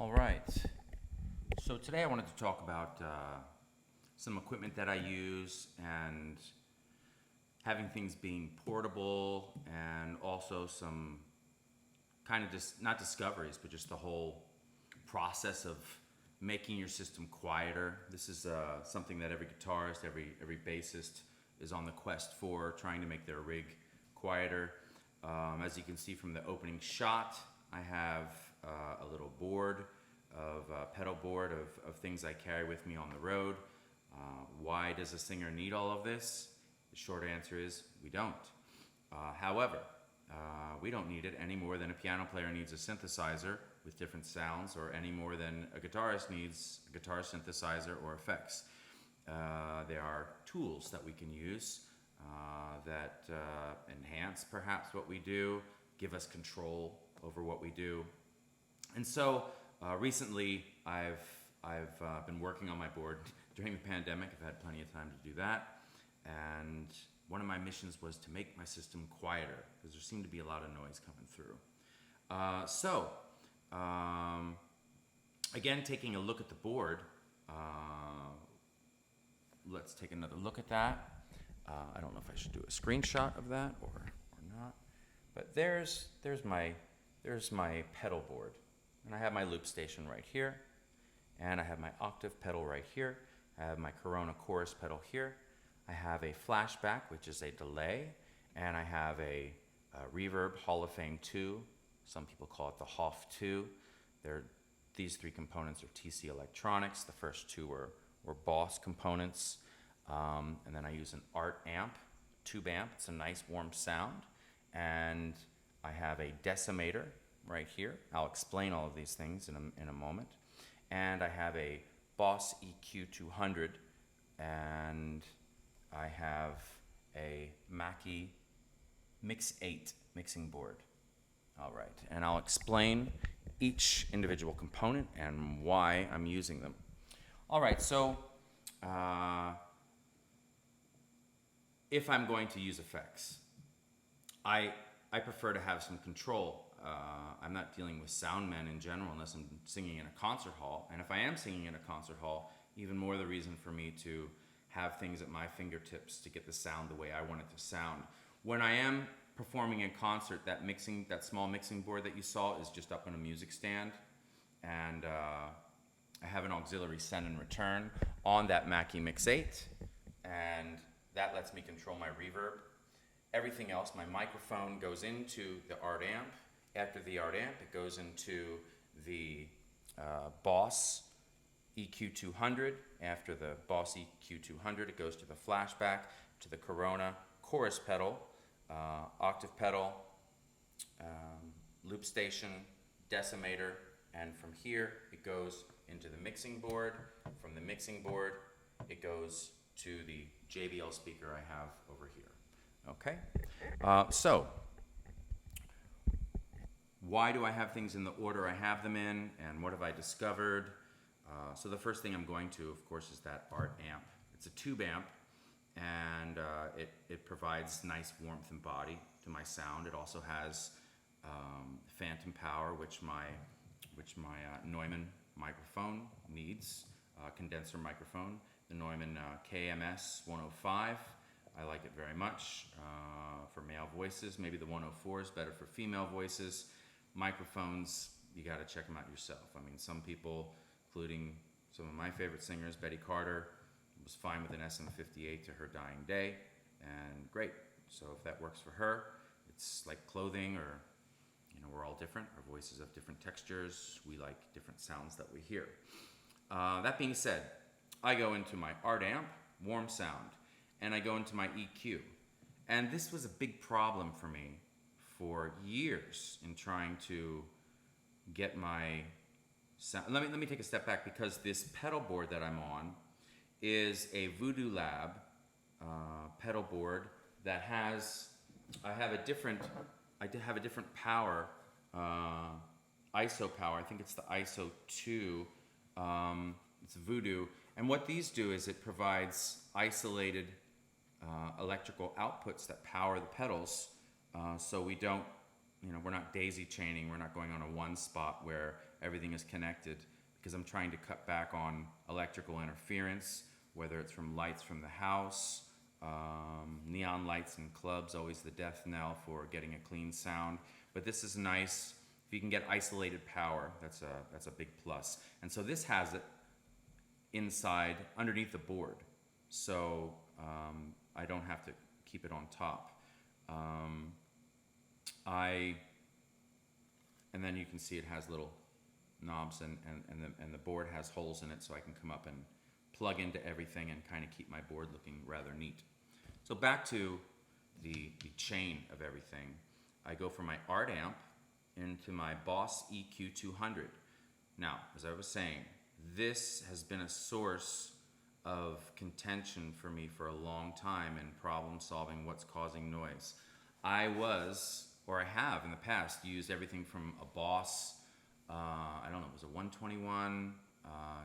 All right. So today I wanted to talk about some equipment that I use and having things being portable, and also some kind of just not discoveries, but just the whole process of making your system quieter. This is something that every guitarist, every bassist is on the quest for, trying to make their rig quieter. As you can see from the opening shot, I have a little board of pedal board of things I carry with me on the road. Why does a singer need all of this? The short answer is we don't. However, we don't need it any more than a piano player needs a synthesizer with different sounds, or any more than a guitarist needs a guitar synthesizer or effects. There are tools that we can use that enhance perhaps what we do, give us control over what we do. And so recently I've been working on my board during the pandemic. I've had plenty of time to do that. And one of my missions was to make my system quieter, because there seemed to be a lot of noise coming through. Again, taking a look at the board, let's take another look at that. I don't know if I should do a screenshot of that or not, but there's my pedal board, and I have my loop station right here, and I have my octave pedal right here. I have my Corona chorus pedal here. I have a flashback, which is a delay, and I have a Reverb Hall of Fame 2. Some people call it the Hoff 2. These three components are TC Electronics. The first two were Boss components. And then I use an Art amp, tube amp. It's a nice warm sound. And I have a Decimator right here. I'll explain all of these things in a moment. And I have a Boss EQ 200, and I have a Mackie Mix 8 mixing board. All right, and I'll explain each individual component and why I'm using them. All right, so if I'm going to use effects, I prefer to have some control. I'm not dealing with sound men in general unless I'm singing in a concert hall. And if I am singing in a concert hall, even more the reason for me to have things at my fingertips to get the sound the way I want it to sound. When I am performing in concert, that small mixing board that you saw is just up on a music stand, and I have an auxiliary send and return on that Mackie Mix 8, and that lets me control my reverb. Everything else, my microphone goes into the Art amp. After the Art amp, it goes into the Boss EQ 200. After the Boss EQ 200, it goes to the flashback, to the Corona chorus pedal, octave pedal, loop station, decimator, and from here it goes into the mixing board. From the mixing board, it goes to the JBL speaker I have over here. Okay, so why do I have things in the order I have them in, and what have I discovered? So the first thing I'm going to, of course, is that Art amp. It's a tube amp, and it provides nice warmth and body to my sound. It also has phantom power, which my Neumann microphone needs, condenser microphone. The Neumann KMS 105. I like it very much for male voices. Maybe the 104 is better for female voices. Microphones, you got to check them out yourself. I mean, some people, including some of my favorite singers, Betty Carter, was fine with an SM58 to her dying day, and great. So if that works for her, it's like clothing, or we're all different. Our voices have different textures. We like different sounds that we hear. That being said, I go into my Art amp, warm sound, and I go into my EQ. And this was a big problem for me for years in trying to get my sound. Let me take a step back, because this pedal board that I'm on is a Voodoo Lab pedal board that has I have a different power, ISO power. I think it's the ISO 2. It's Voodoo. And what these do is it provides isolated electrical outputs that power the pedals, so we don't, we're not daisy chaining. We're not going on a one spot where everything is connected, because I'm trying to cut back on electrical interference, whether it's from lights from the house, neon lights in clubs, always the death knell for getting a clean sound. But this is nice. If you can get isolated power, that's a big plus. And so this has it inside, underneath the board. So I don't have to keep it on top. And then you can see it has little knobs, and the board has holes in it, so I can come up and plug into everything and kind of keep my board looking rather neat. So back to the chain of everything. I go from my art amp into my Boss EQ 200. Now, as I was saying, this has been a source of contention for me for a long time in problem solving what's causing noise. I have in the past used everything from a Boss, I don't know, it was a 121,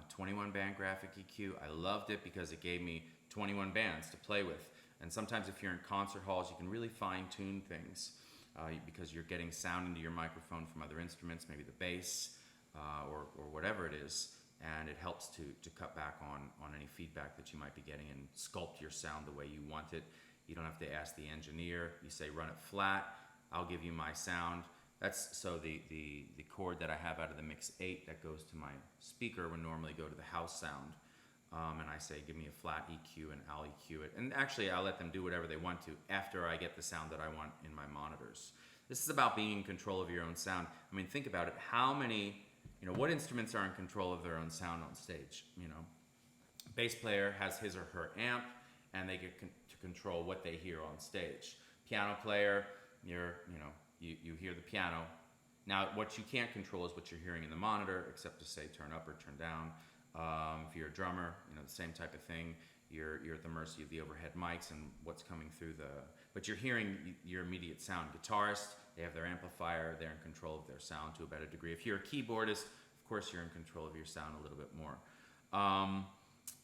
21 band graphic EQ. I loved it because it gave me 21 bands to play with. And sometimes if you're in concert halls, you can really fine tune things because you're getting sound into your microphone from other instruments, maybe the bass or whatever it is. And it helps to cut back on any feedback that you might be getting and sculpt your sound the way you want it. You don't have to ask the engineer. You say run it flat, I'll give you my sound. That's so the chord that I have out of the Mix 8 that goes to my speaker would normally go to the house sound. And I say give me a flat EQ and I'll EQ it. And actually I'll let them do whatever they want to after I get the sound that I want in my monitors. This is about being in control of your own sound. I mean, think about it. How many, what instruments are in control of their own sound on stage? Bass player has his or her amp, and they get to control what they hear on stage. Piano player, you hear the piano. Now, what you can't control is what you're hearing in the monitor, except to say turn up or turn down. If you're a drummer, the same type of thing. You're at the mercy of the overhead mics and what's coming through but you're hearing your immediate sound. Guitarist, they have their amplifier, they're in control of their sound to a better degree. If you're a keyboardist, of course you're in control of your sound a little bit more.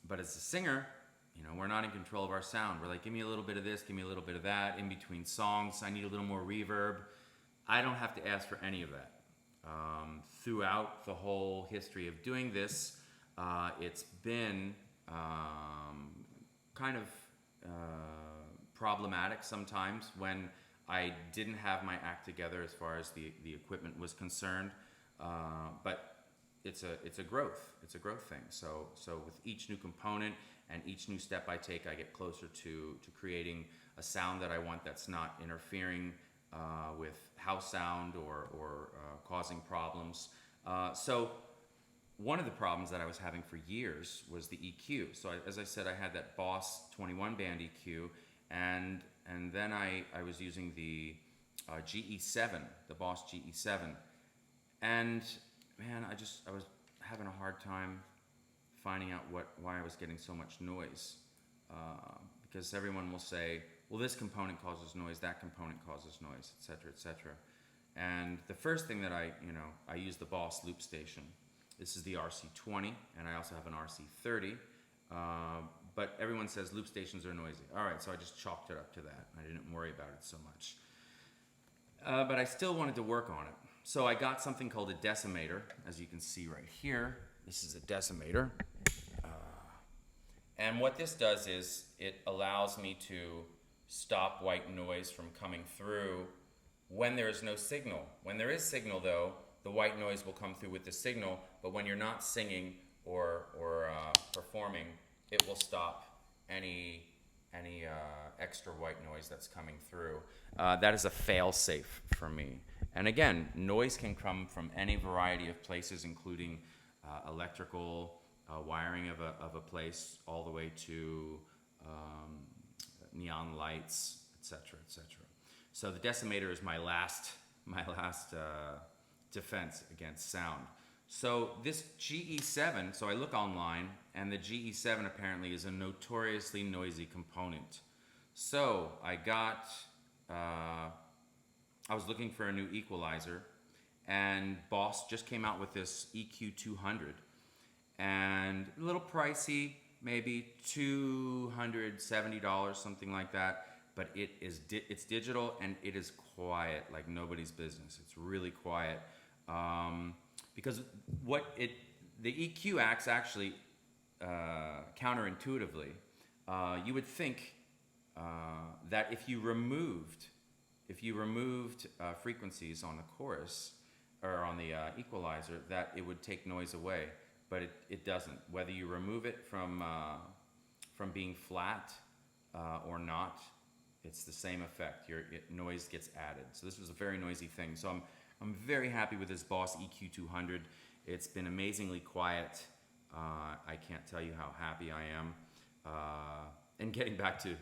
But as a singer, we're not in control of our sound. We're like, give me a little bit of this, give me a little bit of that. In between songs, I need a little more reverb. I don't have to ask for any of that. Throughout the whole history of doing this, it's been kind of problematic sometimes when I didn't have my act together as far as the equipment was concerned. But it's a growth thing. So with each new component and each new step I take, I get closer to creating a sound that I want that's not interfering with house sound or causing problems. So one of the problems that I was having for years was the EQ. So as I said, I had that Boss 21 band EQ, and then I was using the GE7, the Boss GE7, and man, I was having a hard time finding out why I was getting so much noise, because everyone will say, well, this component causes noise, that component causes noise, etc., etc. And the first thing that I use the Boss loop station. This is the RC20, and I also have an RC30, but everyone says loop stations are noisy. All right, so I just chalked it up to that. I didn't worry about it so much. But I still wanted to work on it. So I got something called a Decimator, as you can see right here. This is a Decimator. And what this does is it allows me to stop white noise from coming through when there is no signal. When there is signal, though, the white noise will come through with the signal, but when you're not singing or performing, it will stop any extra white noise that's coming through. That is a fail-safe for me. And again, noise can come from any variety of places, including electrical wiring of a place, all the way to neon lights, etc., etc. So the Decimator is my last defense against sound. So this GE7, so I look online, and the GE7 apparently is a notoriously noisy component. So I was looking for a new equalizer, and Boss just came out with this EQ 200, and a little pricey, maybe $270, something like that. But it's digital, and it is quiet like nobody's business. It's really quiet. because the EQ acts actually counterintuitively. You would think that if you removed frequencies on the chorus or on the equalizer, that it would take noise away, but it doesn't. Whether you remove it from being flat or not, it's the same effect. Noise gets added. So this was a very noisy thing. So I'm very happy with this Boss EQ 200. It's been amazingly quiet. I can't tell you how happy I am. And getting back to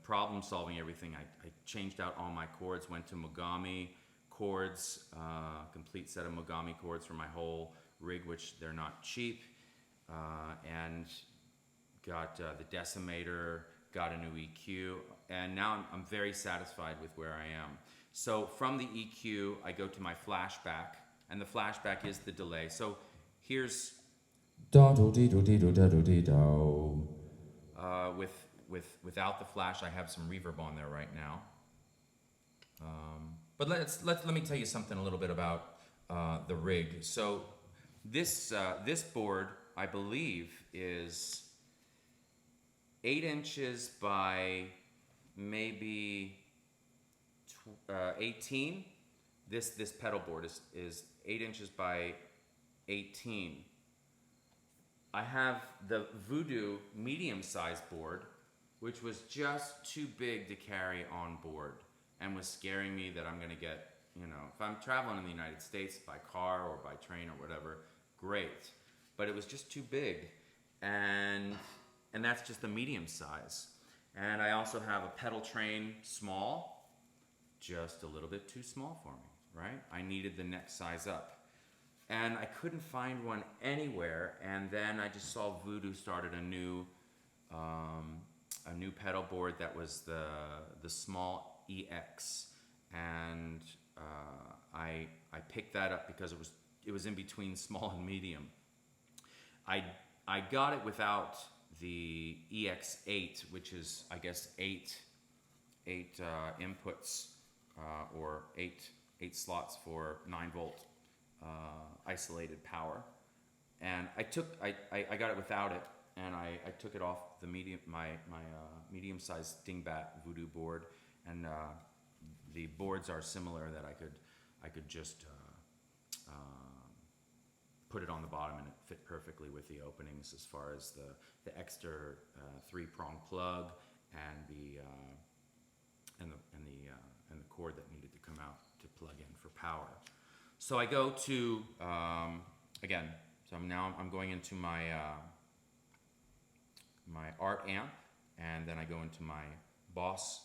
problem solving everything, I changed out all my chords, went to Mogami chords, complete set of Mogami chords for my whole rig, which they're not cheap, and got the Decimator, got a new EQ, and now I'm very satisfied with where I am. So from the EQ, I go to my flashback, and the flashback is the delay. So here's without the flash. I have some reverb on there right now. But let me tell you something a little bit about the rig. So this board, I believe, is 8 inches by maybe 18. This pedal board is 8 inches by 18. I have the Voodoo medium-sized board, which was just too big to carry on board and was scaring me that I'm going to get, if I'm traveling in the United States by car or by train or whatever, great. But it was just too big, and that's just the medium size. And I also have a pedal train small, just a little bit too small for me, right? I needed the next size up. And I couldn't find one anywhere, and then I just saw Voodoo started a new pedal board that was the small EX, and I picked that up because it was in between small and medium. I got it without the EX8, which is, I guess, eight inputs or eight slots for 9-volt isolated power, and I got it without it, and I took it off the my medium-sized dingbat Voodoo board, and the boards are similar that I could just put it on the bottom and it fit perfectly with the openings as far as the extra 3-prong plug and the cord that needed to come out to plug in for power. So I go to again. So I'm going into my my art amp, and then I go into my Boss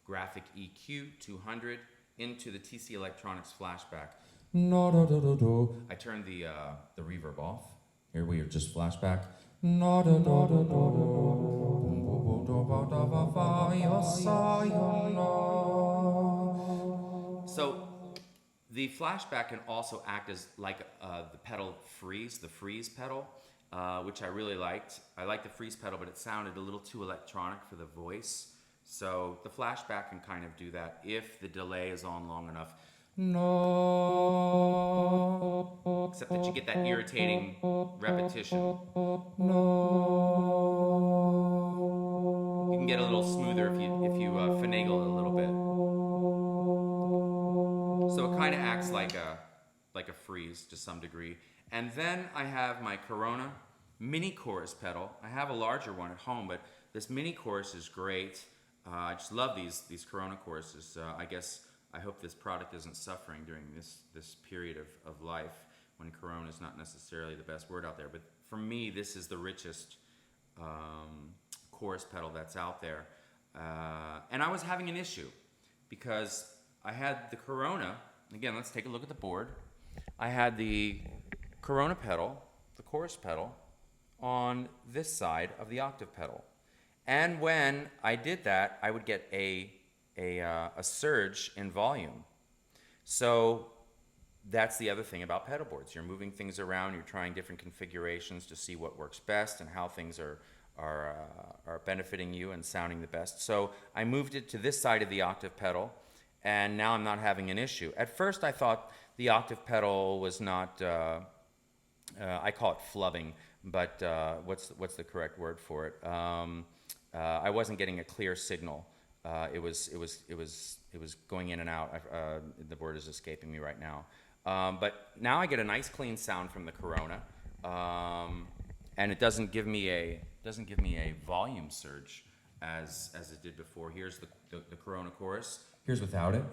Graphic EQ 200 into the TC Electronics flashback. I turn the reverb off. Here we are, just flashback. So the flashback can also act as like the pedal freeze, the freeze pedal, which I really liked. I liked the freeze pedal, but it sounded a little too electronic for the voice. So the flashback can kind of do that if the delay is on long enough. No. Except that you get that irritating repetition. No. You can get a little smoother if you finagle it a little bit. So it kind of acts like a freeze to some degree. And then I have my Corona mini chorus pedal. I have a larger one at home, but this mini chorus is great. I just love these Corona choruses. I hope this product isn't suffering during this period of life when Corona is not necessarily the best word out there. But for me, this is the richest chorus pedal that's out there. And I was having an issue because I had the Corona. Again, let's take a look at the board. I had the Corona pedal, the chorus pedal, on this side of the octave pedal. And when I did that, I would get a surge in volume. So that's the other thing about pedal boards. You're moving things around, you're trying different configurations to see what works best and how things are benefiting you and sounding the best. So I moved it to this side of the octave pedal, and now I'm not having an issue. At first I thought the octave pedal was not, I call it flubbing, but what's the correct word for it? I wasn't getting a clear signal. It was going in and out. The word is escaping me right now. But now I get a nice clean sound from the Corona, and it doesn't give me a volume surge as it did before. Here's the Corona chorus. Here's without it.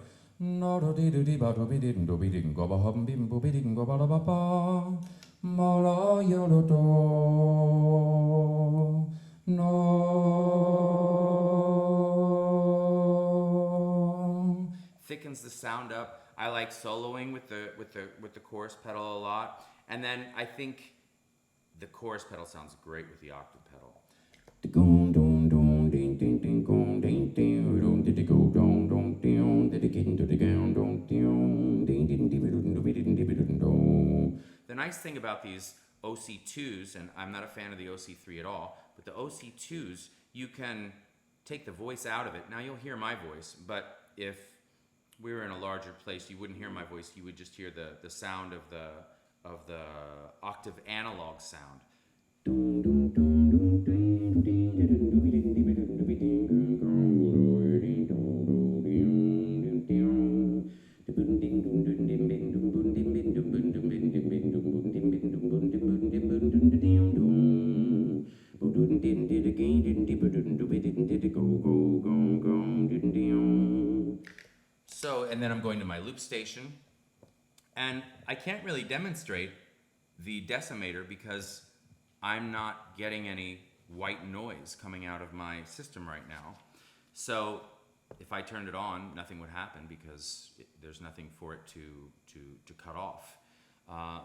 Thickens the sound up. I like soloing with the chorus pedal a lot, and then I think the chorus pedal sounds great with the octave pedal. The nice thing about these OC2s, and I'm not a fan of the OC3 at all, but the OC2s, you can take the voice out of it. Now you'll hear my voice, but if we were in a larger place, you wouldn't hear my voice. You would just hear the sound of the octave analog sound. So, and then I'm going to my loop station, and I can't really demonstrate the Decimator because I'm not getting any white noise coming out of my system right now. So if I turned it on, nothing would happen because there's nothing for it to cut off.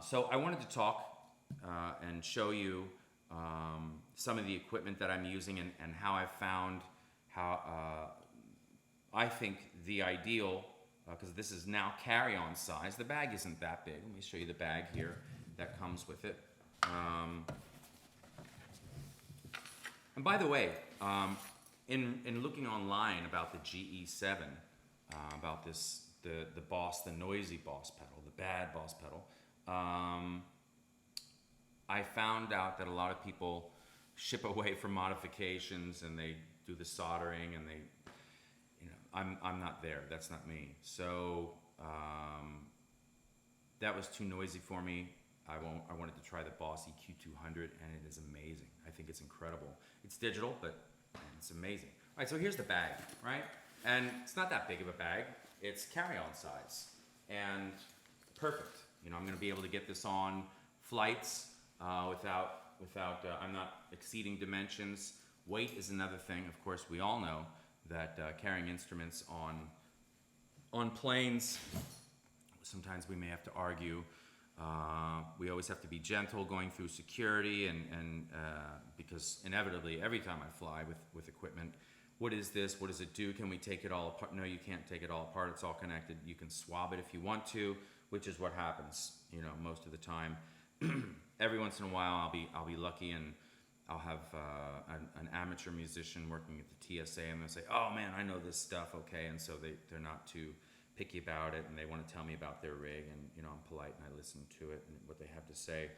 So I wanted to talk and show you some of the equipment that I'm using and how I've found how I think the ideal, because this is now carry-on size. The bag isn't that big. Let me show you the bag here that comes with it. And by the way, in looking online about the GE7, about the Boss, the noisy Boss pedal, the bad Boss pedal, I found out that a lot of people ship away for modifications and they do the soldering and they, I'm not there. That's not me. So that was too noisy for me. I wanted to try the Boss EQ200, and it is amazing. I think it's incredible. It's digital, but man, it's amazing. All right, so here's the bag, right? And it's not that big of a bag. It's carry-on size, and perfect. I'm going to be able to get this on flights without I'm not exceeding dimensions. Weight is another thing. Of course, we all know that carrying instruments on planes, sometimes we may have to argue. We always have to be gentle going through security, and because inevitably every time I fly with equipment, what is this? What does it do? Can we take it all apart? No, you can't take it all apart. It's all connected. You can swab it if you want to, which is what happens, most of the time. Every once in a while, I'll be lucky and I'll have an amateur musician working at the TSA, and they'll say, "Oh man, I know this stuff." Okay, and so they're not too picky about it, and they want to tell me about their rig, and I'm polite and I listen to it and what they have to say,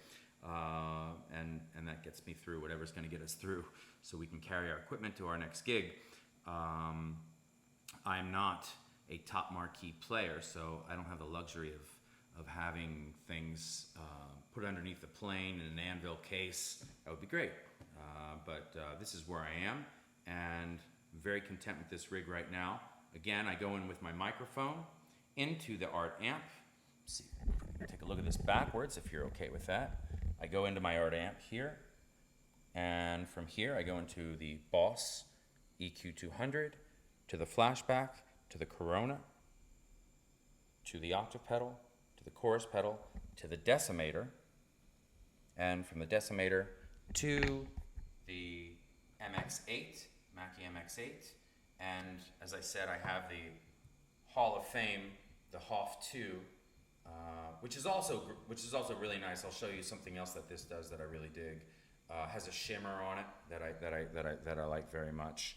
and that gets me through whatever's going to get us through, so we can carry our equipment to our next gig. I'm not a top marquee player, so I don't have the luxury of having things put underneath the plane in an anvil case. That would be great, but this is where I am, and I'm very content with this rig right now. Again, I go in with my microphone into the Art amp. Let's see, take a look at this backwards if you're okay with that. I go into my Art amp here, and from here I go into the Boss EQ200, to the flashback, to the Corona, to the octave pedal, to the chorus pedal, to the Decimator, and from the Decimator to the MX8, Mackie MX8, and as I said, I have the Hall of Fame, the Hoff 2, which is also really nice. I'll show you something else that this does that I really dig. Has a shimmer on it that I like very much.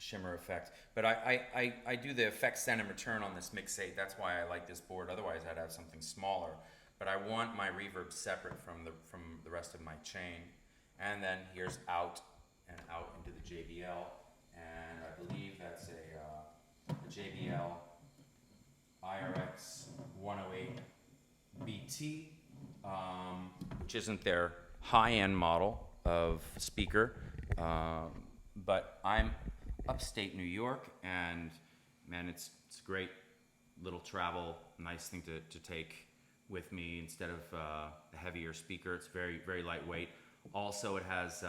shimmer effect. But I do the effect send and return on this mix 8. That's why I like this board. Otherwise, I'd have something smaller. But I want my reverb separate from the rest of my chain. And then here's out and out into the JBL. And I believe that's a JBL IRX 108 BT, which isn't their high-end model of speaker. But I'm upstate New York, and man, it's a great little travel, nice thing to take with me instead of a heavier speaker. It's very, very lightweight. Also, it has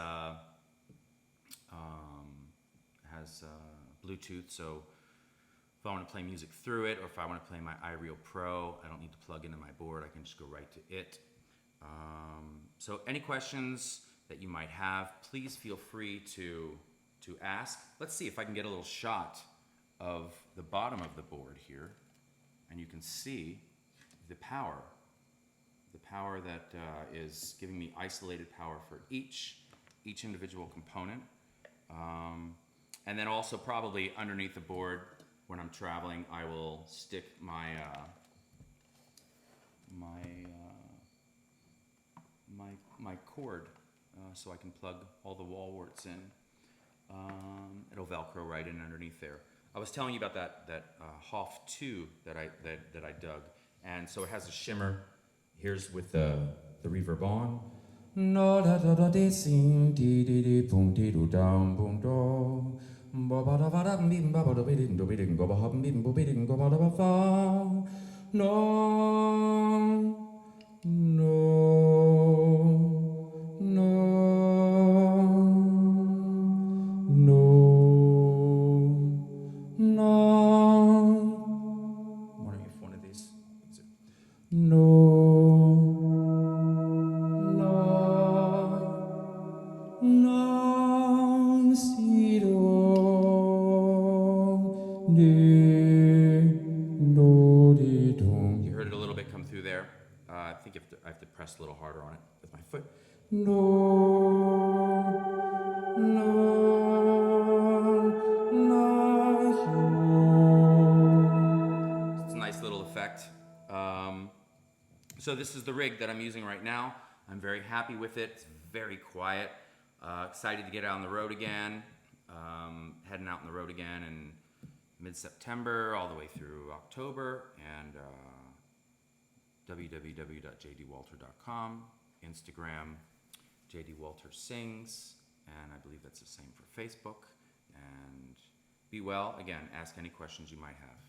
Bluetooth, so if I want to play music through it, or if I want to play my iReal Pro, I don't need to plug into my board. I can just go right to it. So any questions that you might have, please feel free to ask. Let's see if I can get a little shot of the bottom of the board here, and you can see the power that is giving me isolated power for each individual component. And then also probably underneath the board when I'm traveling, I will stick my my cord so I can plug all the wall warts in. It'll Velcro right in underneath there. I was telling you about that Hoff 2 that I dug, and so it has a shimmer. Here's with the reverb on. No da da da de sing di di di boom di do down boom do ba ba da ba da bim ba ba da bim do bim go ba hum bim bo bim go ba da ba fa no no no no. I'm wondering if one of these is it? No. You heard it a little bit come through there. I think I have to press a little harder on it with my foot. No. It's a nice little effect. So this is the rig that I'm using right now. I'm very happy with it. It's very quiet. Excited to get out on the road again. Heading out on the road again in mid-September all the way through October, and www.jdwalter.com, Instagram jdwaltersings, and I believe that's the same for Facebook. And be well. Again, ask any questions you might have.